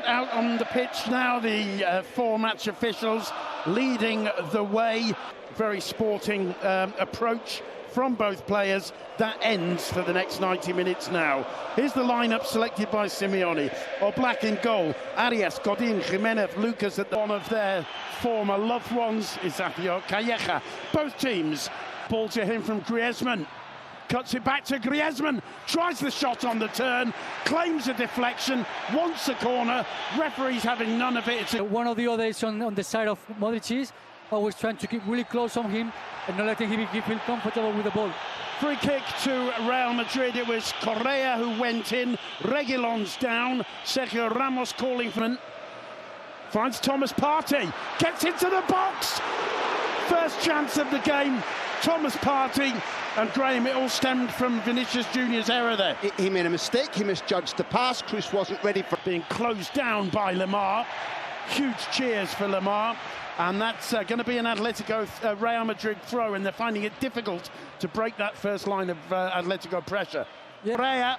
out on the pitch now, the four match officials leading the way. Very sporting approach from both players. That ends for the next 90 minutes now. Here's the lineup selected by Simeone. Oblak in goal, Arias, Godin, Jimenez, Lucas at one of their former loved ones, Isakio, Calleja. Both teams, ball to him from Griezmann. Cuts it back to Griezmann, tries the shot on the turn, claims a deflection, wants a corner, referee's having none of it. One of the others on the side of Madriid, always trying to keep really close on him and not letting him feel comfortable with the ball. Free kick to Real Madrid. It was Correa who went in, Reguilon's down, Sergio Ramos calling for him. Finds Thomas Partey, gets into the box! First chance of the game, Thomas Partey, and Graham, it all stemmed from Vinicius Junior's error there. He made a mistake, he misjudged the pass, Cruz wasn't ready for... Being closed down by Lemar. Huge cheers for Lemar, and that's going to be an Atletico Real Madrid throw, and they're finding it difficult to break that first line of Atletico pressure. Yeah. Correa,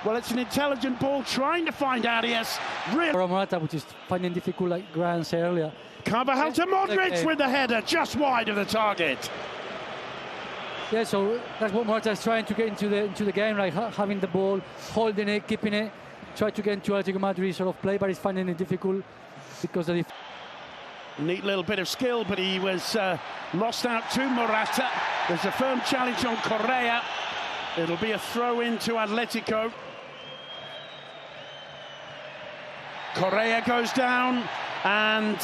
well, it's an intelligent ball trying to find Arias. Morata, which is finding difficult, like Graham said earlier. Carvajal to Modric with the header, just wide of the target. Yeah, so that's what Morata is trying to get into the game, like having the ball, holding it, keeping it, try to get into Atletico Madrid sort of play, but he's finding it difficult because of the... Neat little bit of skill, but he was lost out to Morata. There's a firm challenge on Correa. It'll be a throw into Atletico. Correa goes down and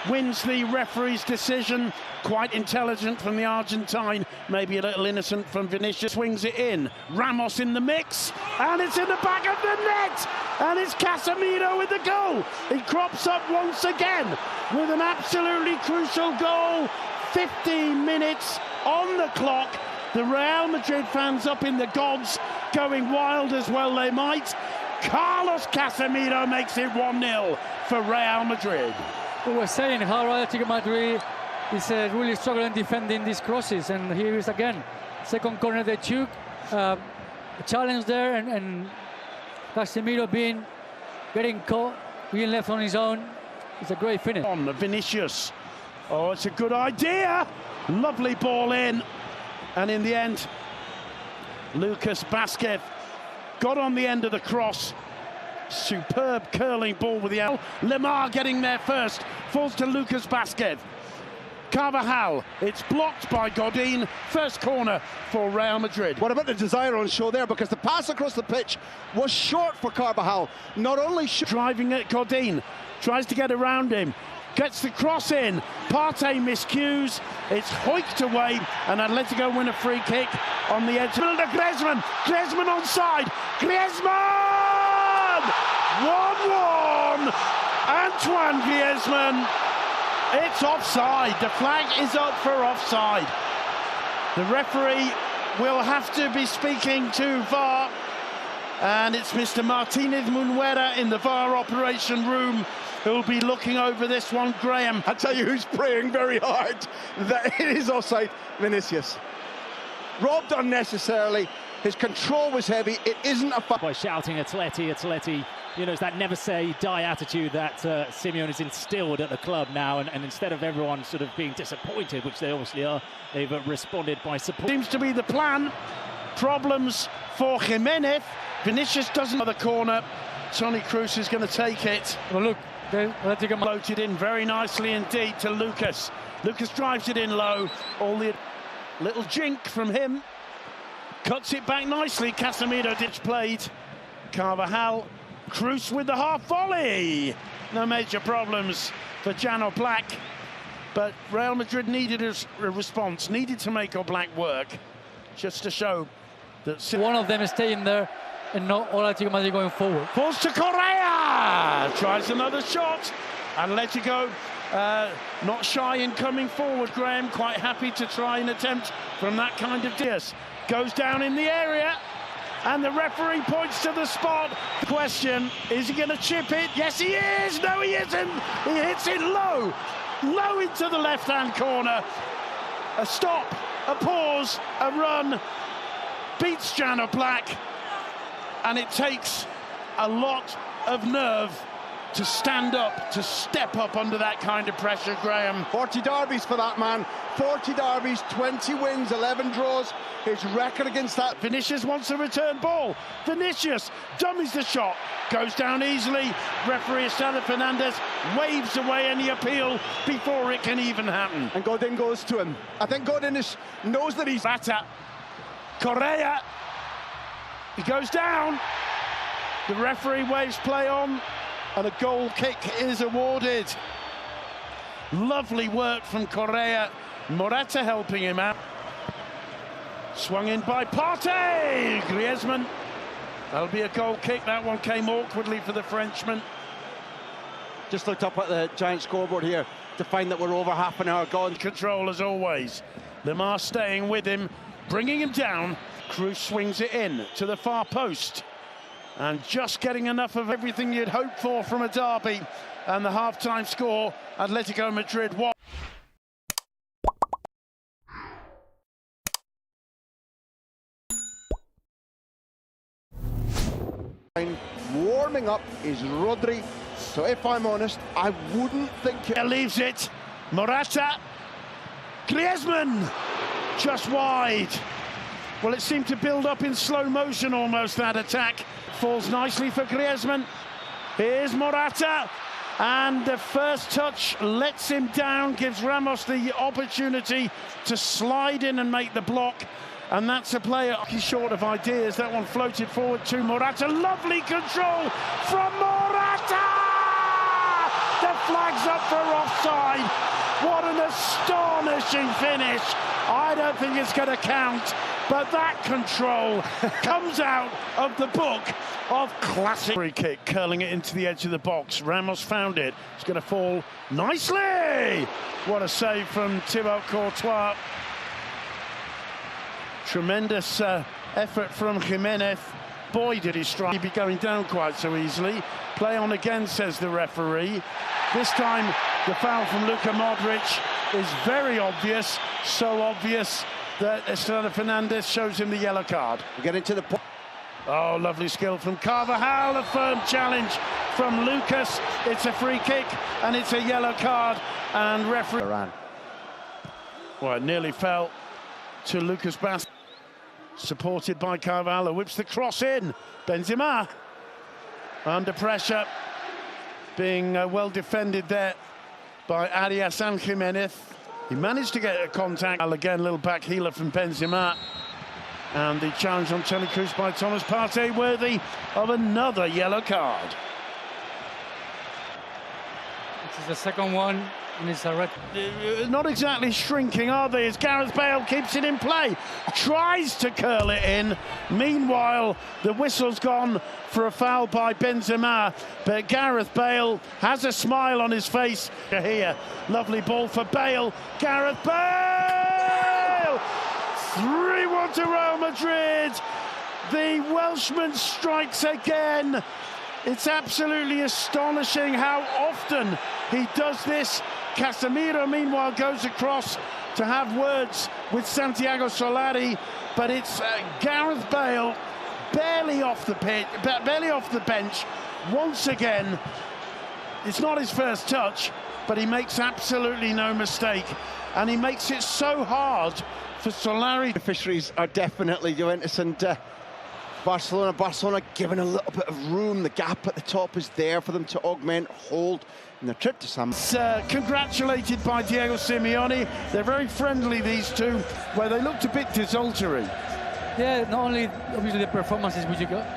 wins the referee's decision. Quite intelligent from the Argentine, maybe a little innocent from Vinicius. Swings it in, Ramos in the mix, and it's in the back of the net, and it's Casemiro with the goal. He crops up once again with an absolutely crucial goal. 15 minutes on the clock. The Real Madrid fans up in the gods, going wild as well they might. Carlos Casemiro makes it 1-0 for Real Madrid. We were saying how Atletico Madrid is really struggling defending these crosses, and here is again, second corner they took, a challenge there, and Casemiro getting caught, being left on his own. It's a great finish. On Vinicius, oh, it's a good idea, lovely ball in, and in the end, Lucas Vázquez got on the end of the cross. Superb curling ball with the L. Lemar getting there first, falls to Lucas Vázquez. Carvajal, it's blocked by Godin. First corner for Real Madrid. What about the desire on show there? Because the pass across the pitch was short for Carvajal. Not only driving at Godin, tries to get around him, gets the cross in. Partey miscues, it's hoiked away, and Atletico win a free kick on the edge. Griezmann, Griezmann onside, Griezmann! 1-1, Antoine Griezmann. It's offside. The flag is up for offside. The referee will have to be speaking to VAR, and it's Mr. Martinez Munera in the VAR operation room who'll be looking over this one. Graham, I tell you who's praying very hard that it is offside. Vinicius. Robbed unnecessarily. His control was heavy. It isn't a foul. By shouting Atleti. You know, it's that never say die attitude that Simeone has instilled at the club now, and instead of everyone sort of being disappointed, which they obviously are, they've responded by support. Seems to be the plan. Problems for Jimenez. Vinicius doesn't have the corner. Toni Kroos is going to take it. Well, look, Atletico floated in very nicely indeed to Lucas. Lucas drives it in low. All the little jink from him. Cuts it back nicely. Casemiro ditch played. Carvajal. Kroos with the half volley. No major problems for Jan Oblak, but Real Madrid needed a response, needed to make Oblak work, just to show that one of them is staying there and not Atletico Madrid going forward. Falls to Correa, tries another shot. Atletico not shy in coming forward. Graham quite happy to try and attempt from that kind of distance. Goes down in the area. And the referee points to the spot. Question, is he going to chip it? Yes, he is. No, he isn't. He hits it low into the left-hand corner. A stop, a pause, a run. Beats Jan Oblak. And it takes a lot of nerve to stand up, to step up under that kind of pressure, Graham. 40 derbies for that man. 40 derbies, 20 wins, 11 draws. His record against that. Vinicius wants a return ball. Vinicius dummies the shot, goes down easily. Referee Estrada Fernandez waves away any appeal before it can even happen. And Godin goes to him. I think Godin knows that he's... Bata, Correa, he goes down. The referee waves play on, and a goal kick is awarded. Lovely work from Correa. Morata helping him out. Swung in by Partey. Griezmann. That'll be a goal kick. That one came awkwardly for the Frenchman. Just looked up at the giant scoreboard here to find that we're over half an hour gone. Control as always. Lemar staying with him, bringing him down. Cruz swings it in to the far post. And just getting enough of everything you'd hope for from a derby. And the half-time score, Atletico Madrid 1. Warming up is Rodri. So if I'm honest, I wouldn't think... He leaves it. Morata. Griezmann. Just wide. Well, it seemed to build up in slow motion almost, that attack. Falls nicely for Griezmann. Here's Morata. And the first touch lets him down, gives Ramos the opportunity to slide in and make the block. And that's a player he's short of ideas. That one floated forward to Morata. Lovely control from Morata! The flag's up for offside. What an astonishing finish. I don't think it's going to count, but that control comes out of the book of classic. Free kick, curling it into the edge of the box. Ramos found it. It's going to fall nicely. What a save from Thibaut Courtois. Tremendous effort from Jimenez. Boy, did he strike. He'd be going down quite so easily. Play on again, says the referee. This time, the foul from Luka Modric is very obvious. So obvious that Estrada Fernandez shows him the yellow card. We get into the... Oh, lovely skill from Carvajal. A firm challenge from Lucas. It's a free kick, and it's a yellow card. And referee... Well, it nearly fell to Lucas Bass. Supported by Carvalho, whips the cross in. Benzema under pressure, being well defended there by Arias and Jimenez. He managed to get a contact. Again, little back healer from Benzema. And the challenge on Toni Kroos by Thomas Partey, worthy of another yellow card. This is the second one. And it's a red. Not exactly shrinking, are they? As Gareth Bale keeps it in play, tries to curl it in. Meanwhile, the whistle's gone for a foul by Benzema, but Gareth Bale has a smile on his face here. Lovely ball for Bale. Gareth Bale! 3-1 to Real Madrid. The Welshman strikes again. It's absolutely astonishing how often he does this. Casemiro, meanwhile, goes across to have words with Santiago Solari, but it's Gareth Bale barely off the pitch, barely off the bench. Once again, it's not his first touch, but he makes absolutely no mistake, and he makes it so hard for Solari. The fisheries are definitely Juventus and Barcelona. Barcelona given a little bit of room. The gap at the top is there for them to augment, hold in their trip to San. Congratulated by Diego Simeone. They're very friendly, these two, where they looked a bit desultory. Yeah, not only obviously the performances which you got